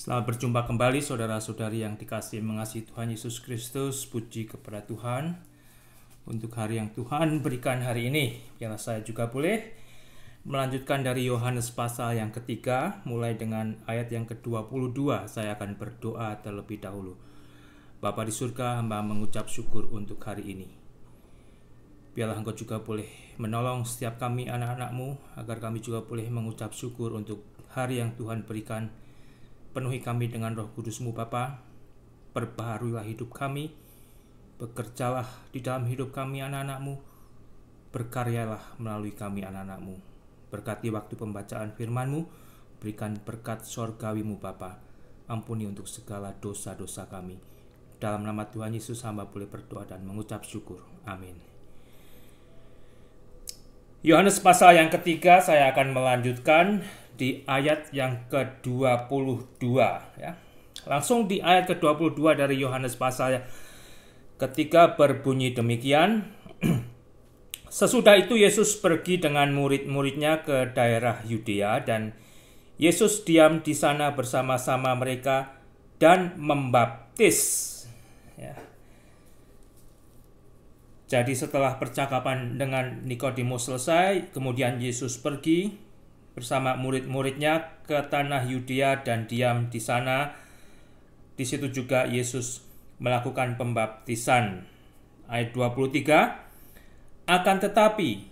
Selamat berjumpa kembali saudara-saudari yang mengasihi Tuhan Yesus Kristus. Puji kepada Tuhan untuk hari yang Tuhan berikan hari ini. Biarlah saya juga boleh melanjutkan dari Yohanes pasal yang ketiga, mulai dengan ayat yang ke-22. Saya akan berdoa terlebih dahulu. Bapa di surga, hamba mengucap syukur untuk hari ini. Biarlah Engkau juga boleh menolong setiap kami anak-anak-Mu, agar kami juga boleh mengucap syukur untuk hari yang Tuhan berikan. Penuhi kami dengan Roh Kudus-Mu Bapa, perbaharuilah hidup kami, bekerjalah di dalam hidup kami anak-anak-Mu, berkaryalah melalui kami anak-anak-Mu. Berkati waktu pembacaan firman-Mu, berikan berkat sorgawi-Mu Bapa, ampuni untuk segala dosa-dosa kami. Dalam nama Tuhan Yesus hamba boleh berdoa dan mengucap syukur. Amin. Yohanes pasal yang ketiga saya akan melanjutkan di ayat yang ke-22 ya. Langsung di ayat ke-22 dari Yohanes pasal ketiga berbunyi demikian. Sesudah itu Yesus pergi dengan murid-muridnya ke daerah Yudea, dan Yesus diam di sana bersama-sama mereka dan membaptis ya. Jadi setelah percakapan dengan Nikodemus selesai, kemudian Yesus pergi bersama murid-muridnya ke tanah Yudea dan diam di sana. Di situ juga Yesus melakukan pembaptisan. Ayat 23, akan tetapi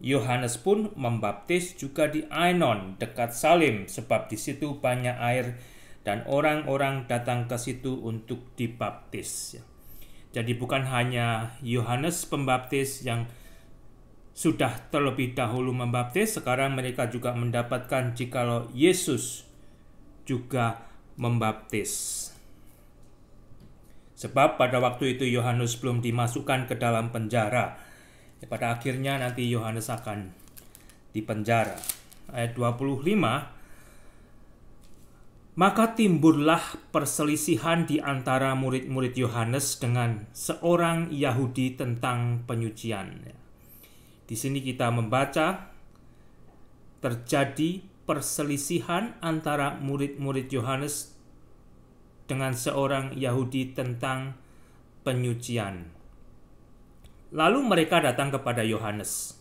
Yohanes pun membaptis juga di Ainon dekat Salim, sebab di situ banyak air dan orang-orang datang ke situ untuk dibaptis. Jadi bukan hanya Yohanes Pembaptis yang sudah terlebih dahulu membaptis, sekarang mereka juga mendapatkan jikalau Yesus juga membaptis. Sebab pada waktu itu Yohanes belum dimasukkan ke dalam penjara. Pada akhirnya nanti Yohanes akan dipenjara. Ayat 25, maka timbullah perselisihan di antara murid-murid Yohanes dengan seorang Yahudi tentang penyucian. Di sini kita membaca terjadi perselisihan antara murid-murid Yohanes dengan seorang Yahudi tentang penyucian. Lalu mereka datang kepada Yohanes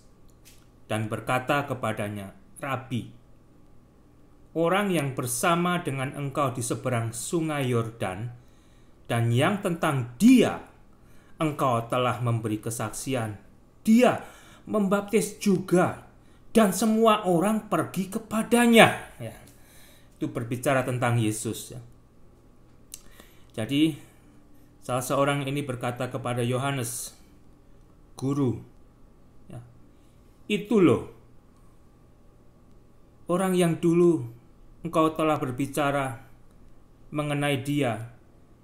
dan berkata kepadanya, Rabi, orang yang bersama dengan engkau di seberang sungai Yordan, dan yang tentang dia engkau telah memberi kesaksian, dia membaptis juga, dan semua orang pergi kepadanya. Ya, itu berbicara tentang Yesus. Ya. Jadi salah seorang ini berkata kepada Yohanes, Guru, ya, itu loh orang yang dulu engkau telah berbicara mengenai dia,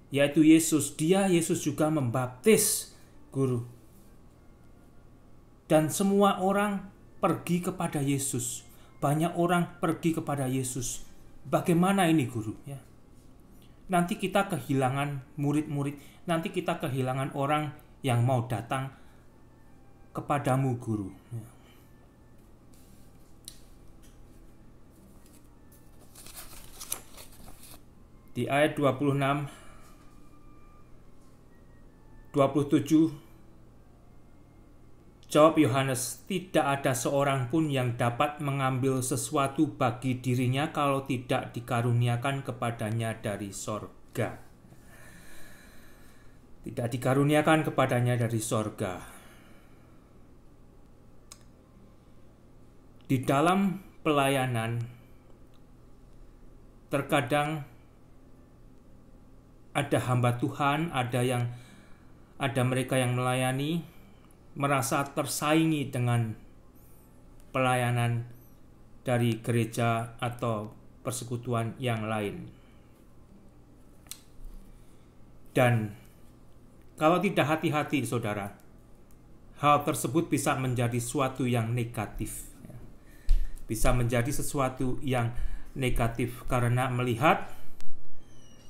yaitu Yesus. Yesus juga membaptis, Guru. Dan semua orang pergi kepada Yesus. Banyak orang pergi kepada Yesus. Bagaimana ini, Guru? Ya. Nanti kita kehilangan murid-murid. Nanti kita kehilangan orang yang mau datang kepadamu, Guru. Ya. Di ayat 26, 27, jawab Yohanes, tidak ada seorang pun yang dapat mengambil sesuatu bagi dirinya kalau tidak dikaruniakan kepadanya dari sorga. Tidak dikaruniakan kepadanya dari sorga. Di dalam pelayanan, terkadang ada hamba Tuhan, ada mereka yang melayani, merasa tersaingi dengan pelayanan dari gereja atau persekutuan yang lain. Dan kalau tidak hati-hati, saudara, hal tersebut bisa menjadi sesuatu yang negatif. Bisa menjadi sesuatu yang negatif karena melihat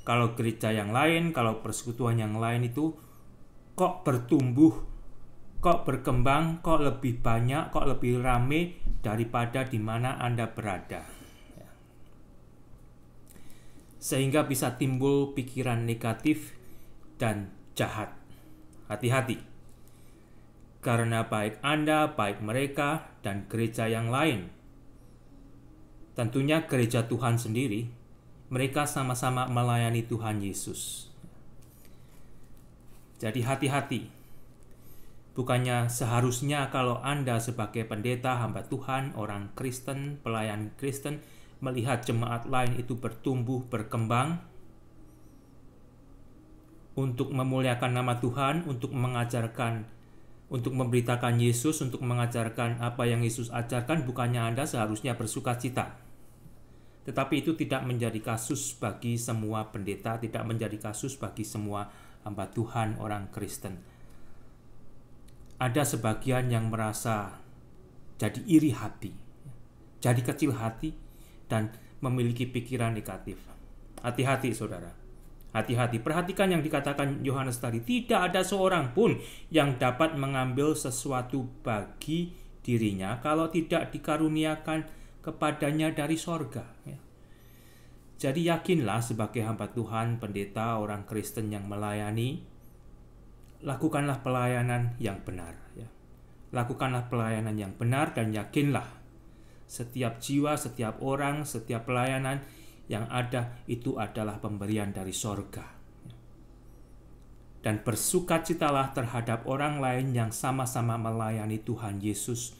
kalau gereja yang lain, kalau persekutuan yang lain itu kok bertumbuh, kok berkembang, kok lebih banyak, kok lebih rame daripada di mana Anda berada. sehingga bisa timbul pikiran negatif dan jahat. Hati-hati, karena baik Anda, baik mereka, dan gereja yang lain, tentunya gereja Tuhan sendiri, mereka sama-sama melayani Tuhan Yesus. Jadi hati-hati. Bukannya seharusnya kalau Anda sebagai pendeta, hamba Tuhan, orang Kristen, pelayan Kristen, melihat jemaat lain itu bertumbuh, berkembang, untuk memuliakan nama Tuhan, untuk mengajarkan, untuk memberitakan Yesus, untuk mengajarkan apa yang Yesus ajarkan, bukannya Anda seharusnya bersukacita. Tetapi itu tidak menjadi kasus bagi semua pendeta, tidak menjadi kasus bagi semua hamba Tuhan, orang Kristen. Ada sebagian yang merasa jadi iri hati, jadi kecil hati, dan memiliki pikiran negatif. Hati-hati saudara, hati-hati. Perhatikan yang dikatakan Yohanes tadi, tidak ada seorang pun yang dapat mengambil sesuatu bagi dirinya kalau tidak dikaruniakan kepadanya dari sorga. Jadi yakinlah sebagai hamba Tuhan, pendeta, orang Kristen yang melayani, lakukanlah pelayanan yang benar. Lakukanlah pelayanan yang benar dan yakinlah setiap jiwa, setiap orang, setiap pelayanan yang ada itu adalah pemberian dari sorga. Dan bersukacitalah terhadap orang lain yang sama-sama melayani Tuhan Yesus,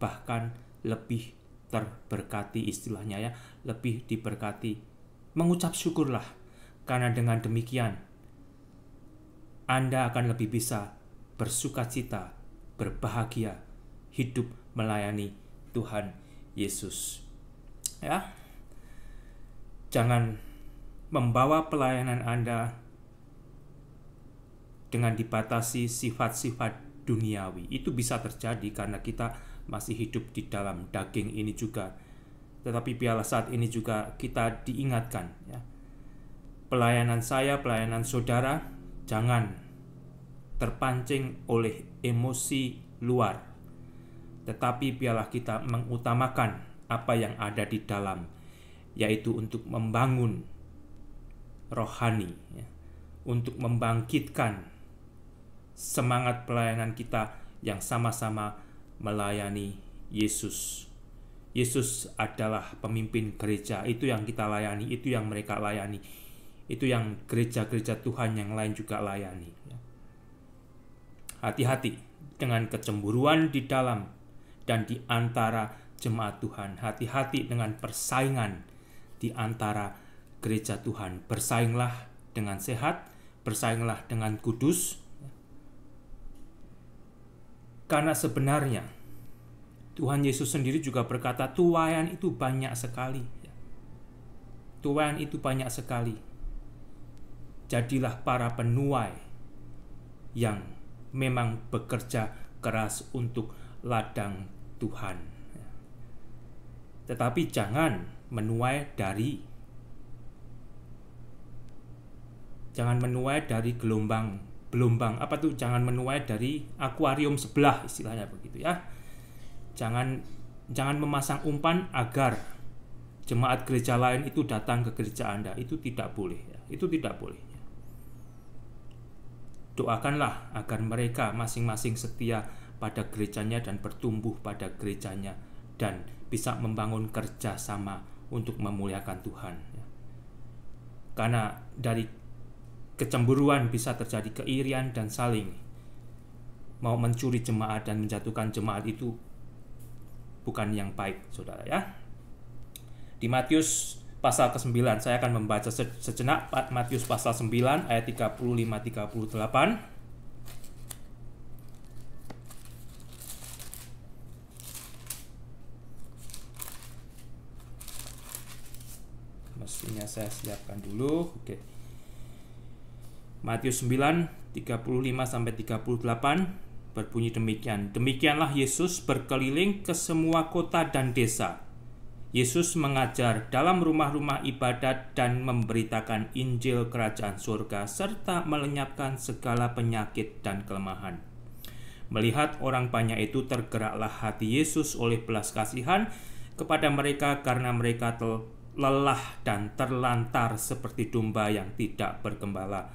bahkan lebih terberkati istilahnya ya, lebih diberkati. Mengucap syukurlah, karena dengan demikian Anda akan lebih bisa bersukacita, berbahagia, hidup melayani Tuhan Yesus. Ya. Jangan membawa pelayanan Anda dengan dibatasi sifat-sifat duniawi. Itu bisa terjadi karena kita masih hidup di dalam daging ini juga. Tetapi biarlah saat ini juga kita diingatkan, ya. Pelayanan saya, pelayanan saudara, jangan terpancing oleh emosi luar. Tetapi biarlah kita mengutamakan apa yang ada di dalam, yaitu untuk membangun rohani, ya, untuk membangkitkan semangat pelayanan kita yang sama-sama melayani Yesus. Yesus adalah pemimpin gereja, itu yang kita layani, itu yang mereka layani, itu yang gereja-gereja Tuhan yang lain juga layani. Hati-hati dengan kecemburuan di dalam dan di antara jemaat Tuhan. Hati-hati dengan persaingan di antara gereja Tuhan. Bersainglah dengan sehat, bersainglah dengan kudus. Karena sebenarnya Tuhan Yesus sendiri juga berkata, tuaian itu banyak sekali. Tuaian itu banyak sekali. Jadilah para penuai yang memang bekerja keras untuk ladang Tuhan. Tetapi jangan menuai dari gelombang, apa tuh? Jangan menuai dari akuarium sebelah, istilahnya begitu ya. Jangan memasang umpan agar jemaat gereja lain itu datang ke gereja Anda. Itu tidak boleh ya. Itu tidak boleh. Doakanlah agar mereka masing-masing setia pada gerejanya dan bertumbuh pada gerejanya dan bisa membangun kerjasama untuk memuliakan Tuhan. Karena dari kecemburuan bisa terjadi keirian dan saling mau mencuri jemaat dan menjatuhkan jemaat, itu bukan yang baik, saudara ya. Di Matius pasal ke-9, saya akan membaca sejenak Matius pasal 9 ayat 35-38. Mestinya saya siapkan dulu. Oke. Matius 9 35-38 berbunyi demikian. Demikianlah Yesus berkeliling ke semua kota dan desa. Yesus mengajar dalam rumah-rumah ibadat dan memberitakan Injil Kerajaan Surga serta melenyapkan segala penyakit dan kelemahan. Melihat orang banyak itu, tergeraklah hati Yesus oleh belas kasihan kepada mereka karena mereka lelah dan terlantar seperti domba yang tidak bergembala.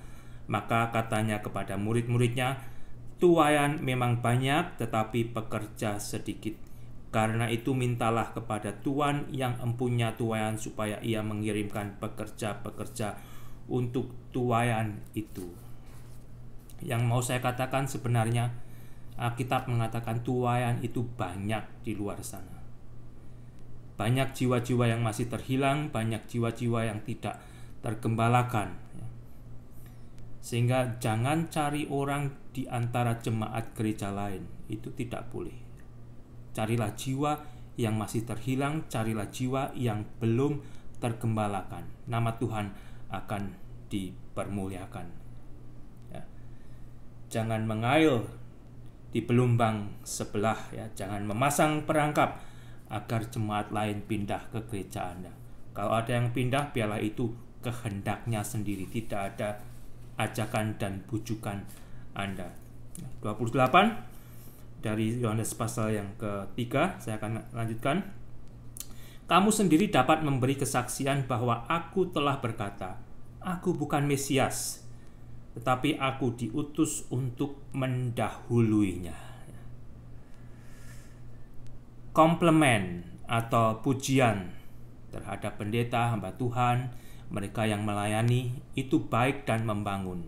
Maka katanya kepada murid-muridnya, tuaian memang banyak, tetapi pekerja sedikit. Karena itu mintalah kepada Tuhan yang empunya tuaian supaya ia mengirimkan pekerja-pekerja untuk tuaian itu. Yang mau saya katakan sebenarnya, Alkitab mengatakan tuaian itu banyak di luar sana. Banyak jiwa-jiwa yang masih terhilang, banyak jiwa-jiwa yang tidak tergembalakan. Sehingga jangan cari orang di antara jemaat gereja lain, itu tidak boleh. Carilah jiwa yang masih terhilang, carilah jiwa yang belum tergembalakan. Nama Tuhan akan dipermuliakan. Ya. Jangan mengail di belumbang sebelah, ya. Jangan memasang perangkap agar jemaat lain pindah ke gereja Anda. Kalau ada yang pindah, biarlah itu kehendaknya sendiri, tidak ada ajakan dan bujukan Anda. 28 dari Yohanes pasal yang ketiga, saya akan lanjutkan. Kamu sendiri dapat memberi kesaksian bahwa aku telah berkata, aku bukan Mesias, tetapi aku diutus untuk mendahuluinya. Komplimen atau pujian terhadap pendeta, hamba Tuhan, mereka yang melayani, itu baik dan membangun.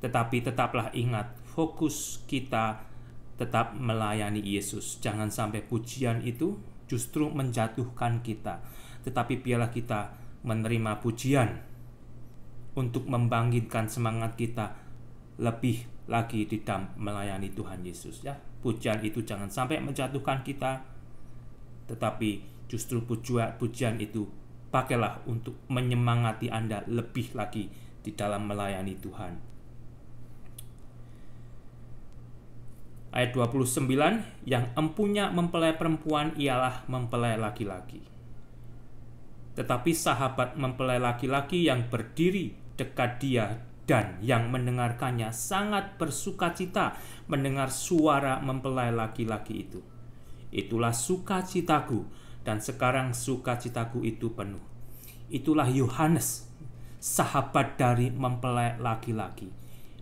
Tetapi tetaplah ingat, fokus kita tetap melayani Yesus. Jangan sampai pujian itu justru menjatuhkan kita, tetapi biarlah kita menerima pujian untuk membangkitkan semangat kita lebih lagi di dalam melayani Tuhan Yesus, ya. Pujian itu jangan sampai menjatuhkan kita, tetapi justru pujian itu pakailah untuk menyemangati Anda lebih lagi di dalam melayani Tuhan. Ayat 29, yang empunya mempelai perempuan ialah mempelai laki-laki. Tetapi sahabat mempelai laki-laki yang berdiri dekat dia dan yang mendengarkannya sangat bersukacita mendengar suara mempelai laki-laki itu. Itulah sukacitaku, dan sekarang sukacitaku itu penuh. Itulah Yohanes, sahabat dari mempelai laki-laki.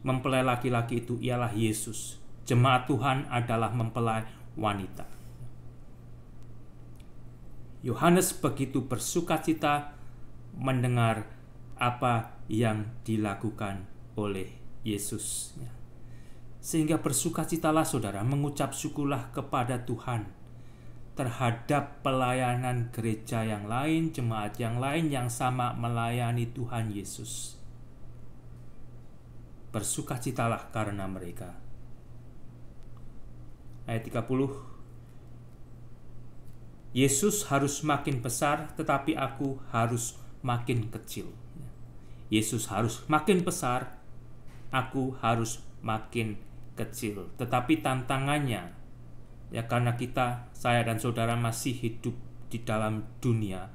Mempelai laki-laki itu ialah Yesus. Jemaat Tuhan adalah mempelai wanita. Yohanes begitu bersukacita mendengar apa yang dilakukan oleh Yesus. Sehingga bersukacitalah saudara, mengucap syukurlah kepada Tuhan terhadap pelayanan gereja yang lain, jemaat yang lain yang sama melayani Tuhan Yesus. Bersukacitalah karena mereka. Ayat 30, Yesus harus makin besar, tetapi aku harus makin kecil. Yesus harus makin besar, aku harus makin kecil. Tetapi tantangannya, ya, karena saya dan saudara masih hidup di dalam dunia,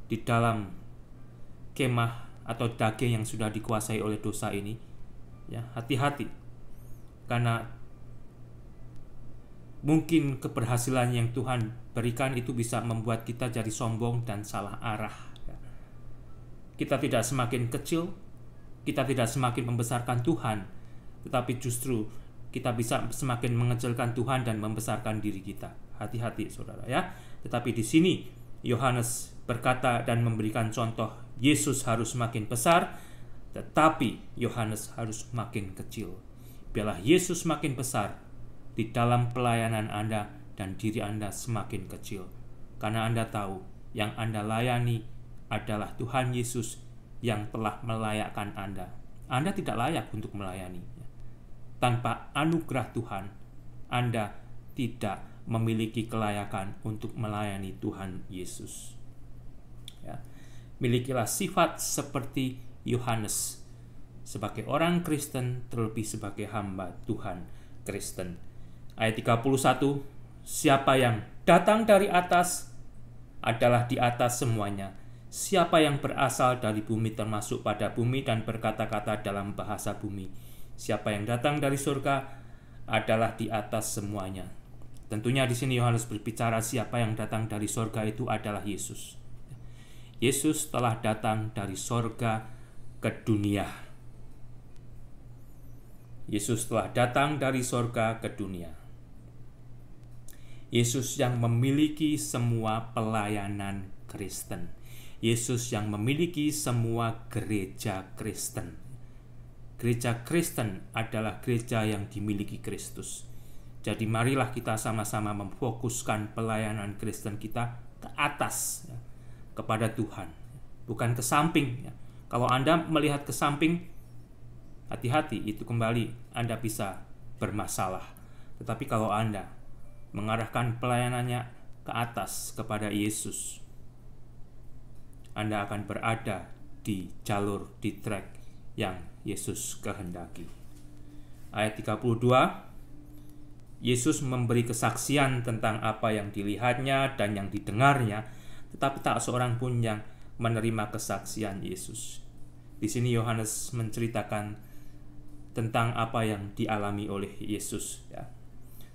di dalam kemah atau daging yang sudah dikuasai oleh dosa ini, ya, hati-hati. Karena mungkin keberhasilan yang Tuhan berikan itu bisa membuat kita jadi sombong dan salah arah. Kita tidak semakin kecil, kita tidak semakin membesarkan Tuhan, tetapi justru kita bisa semakin mengecilkan Tuhan dan membesarkan diri kita. Hati-hati saudara, ya. Tetapi di sini Yohanes berkata dan memberikan contoh, Yesus harus makin besar, tetapi Yohanes harus makin kecil. Biarlah Yesus makin besar di dalam pelayanan Anda dan diri Anda semakin kecil. Karena Anda tahu yang Anda layani adalah Tuhan Yesus yang telah melayakkan Anda. Anda tidak layak untuk melayani. Tanpa anugerah Tuhan, Anda tidak memiliki kelayakan untuk melayani Tuhan Yesus. Ya. Milikilah sifat seperti Yohanes sebagai orang Kristen, terlebih sebagai hamba Tuhan Kristen. Ayat 31, siapa yang datang dari atas adalah di atas semuanya. Siapa yang berasal dari bumi termasuk pada bumi dan berkata-kata dalam bahasa bumi. Siapa yang datang dari surga adalah di atas semuanya. Tentunya di sini Yohanes berbicara siapa yang datang dari surga itu adalah Yesus. Yesus telah datang dari sorga ke dunia. Yesus telah datang dari sorga ke dunia. Yesus yang memiliki semua pelayanan Kristen. Yesus yang memiliki semua gereja Kristen. Gereja Kristen adalah gereja yang dimiliki Kristus. Jadi marilah kita sama-sama memfokuskan pelayanan Kristen kita ke atas, ya, kepada Tuhan, bukan ke samping. Ya. Kalau Anda melihat ke samping, hati-hati, itu kembali Anda bisa bermasalah. Tetapi kalau Anda mengarahkan pelayanannya ke atas kepada Yesus, Anda akan berada di jalur, di track yang Yesus kehendaki. Ayat 32, Yesus memberi kesaksian tentang apa yang dilihatnya dan yang didengarnya, tetapi tak seorang pun yang menerima kesaksian Yesus. Di sini Yohanes menceritakan tentang apa yang dialami oleh Yesus. Ya.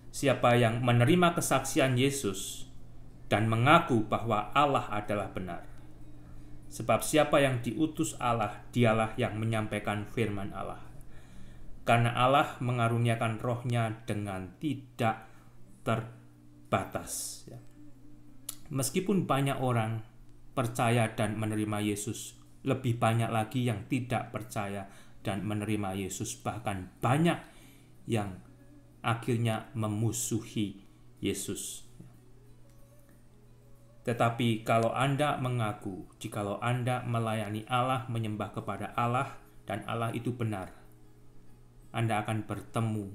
Siapa yang menerima kesaksian Yesus dan mengaku bahwa Allah adalah benar. Sebab siapa yang diutus Allah, dialah yang menyampaikan firman Allah. Karena Allah mengaruniakan rohnya dengan tidak terbatas. Ya. Meskipun banyak orang percaya dan menerima Yesus, lebih banyak lagi yang tidak percaya dan menerima Yesus. Bahkan banyak yang akhirnya memusuhi Yesus. Tetapi kalau Anda mengaku, jikalau Anda melayani Allah, menyembah kepada Allah, dan Allah itu benar, Anda akan bertemu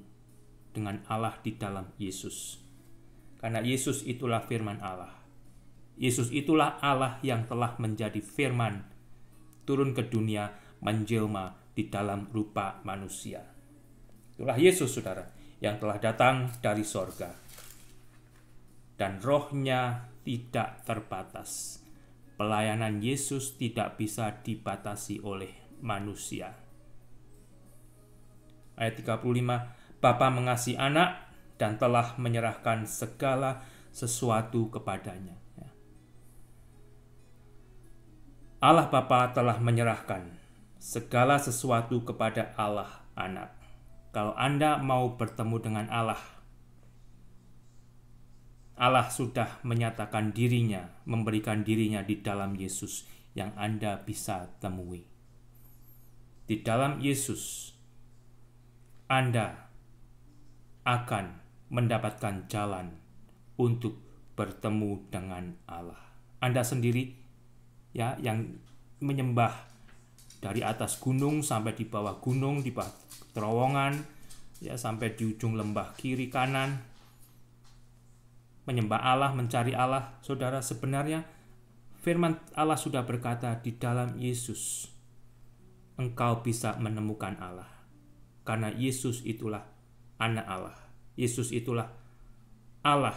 dengan Allah di dalam Yesus. Karena Yesus itulah firman Allah. Yesus itulah Allah yang telah menjadi firman, turun ke dunia, menjelma di dalam rupa manusia. Itulah Yesus, saudara, yang telah datang dari sorga. Dan rohnya tidak terbatas. Pelayanan Yesus tidak bisa dibatasi oleh manusia. Ayat 35, Bapa mengasihi anak dan telah menyerahkan segala sesuatu kepadanya. Allah Bapa telah menyerahkan segala sesuatu kepada Allah Anak. Kalau Anda mau bertemu dengan Allah, Allah sudah menyatakan dirinya, memberikan dirinya di dalam Yesus yang Anda bisa temui. Di dalam Yesus, Anda akan mendapatkan jalan untuk bertemu dengan Allah. Anda sendiri, ya, yang menyembah dari atas gunung sampai di bawah gunung, di bawah terowongan, ya, sampai di ujung lembah kiri kanan, menyembah Allah, mencari Allah. Saudara, sebenarnya firman Allah sudah berkata di dalam Yesus engkau bisa menemukan Allah. Karena Yesus itulah anak Allah. Yesus itulah Allah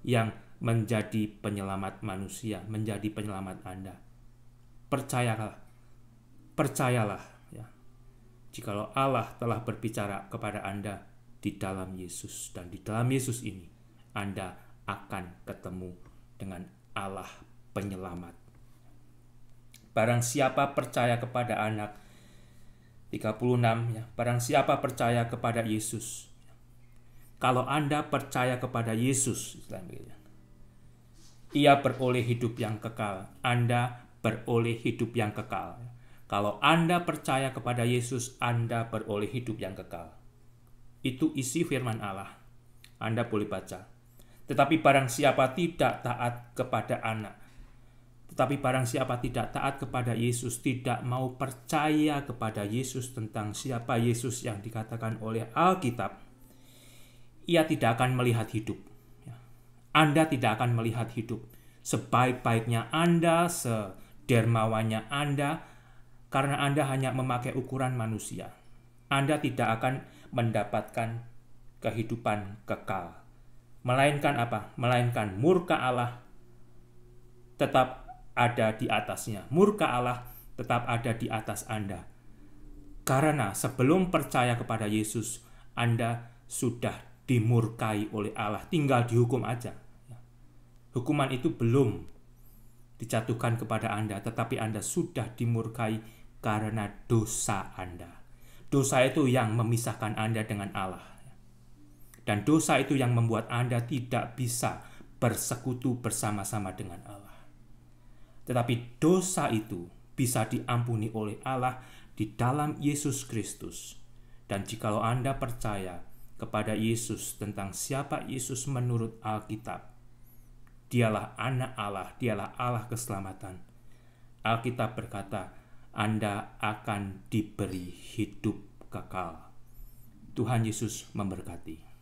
yang menjadi penyelamat manusia, menjadi penyelamat Anda. Percayalah, ya. Jikalau Allah telah berbicara kepada Anda di dalam Yesus, dan di dalam Yesus ini Anda akan ketemu dengan Allah penyelamat. Barang siapa percaya kepada Anak, 36, ya, barang siapa percaya kepada Yesus. Kalau Anda percaya kepada Yesus, ia beroleh hidup yang kekal. Anda beroleh hidup yang kekal. Kalau Anda percaya kepada Yesus, Anda beroleh hidup yang kekal. Itu isi firman Allah. Anda boleh baca. Tetapi barang siapa tidak taat kepada Anak, tetapi barang siapa tidak taat kepada Yesus, tidak mau percaya kepada Yesus tentang siapa Yesus yang dikatakan oleh Alkitab, ia tidak akan melihat hidup. Anda tidak akan melihat hidup. Sebaik-baiknya Anda, sedermawannya Anda, karena Anda hanya memakai ukuran manusia, Anda tidak akan mendapatkan kehidupan kekal. Melainkan apa? Melainkan murka Allah tetap ada di atasnya. Murka Allah tetap ada di atas Anda. Karena sebelum percaya kepada Yesus, Anda sudah dimurkai oleh Allah. Tinggal dihukum aja. Hukuman itu belum dijatuhkan kepada Anda, tetapi Anda sudah dimurkai karena dosa Anda. Dosa itu yang memisahkan Anda dengan Allah. Dan dosa itu yang membuat Anda tidak bisa bersekutu bersama-sama dengan Allah. Tetapi dosa itu bisa diampuni oleh Allah di dalam Yesus Kristus. Dan jikalau Anda percaya kepada Yesus tentang siapa Yesus menurut Alkitab, Dialah anak Allah, Dialah Allah keselamatan. Alkitab berkata, Anda akan diberi hidup kekal. Tuhan Yesus memberkati.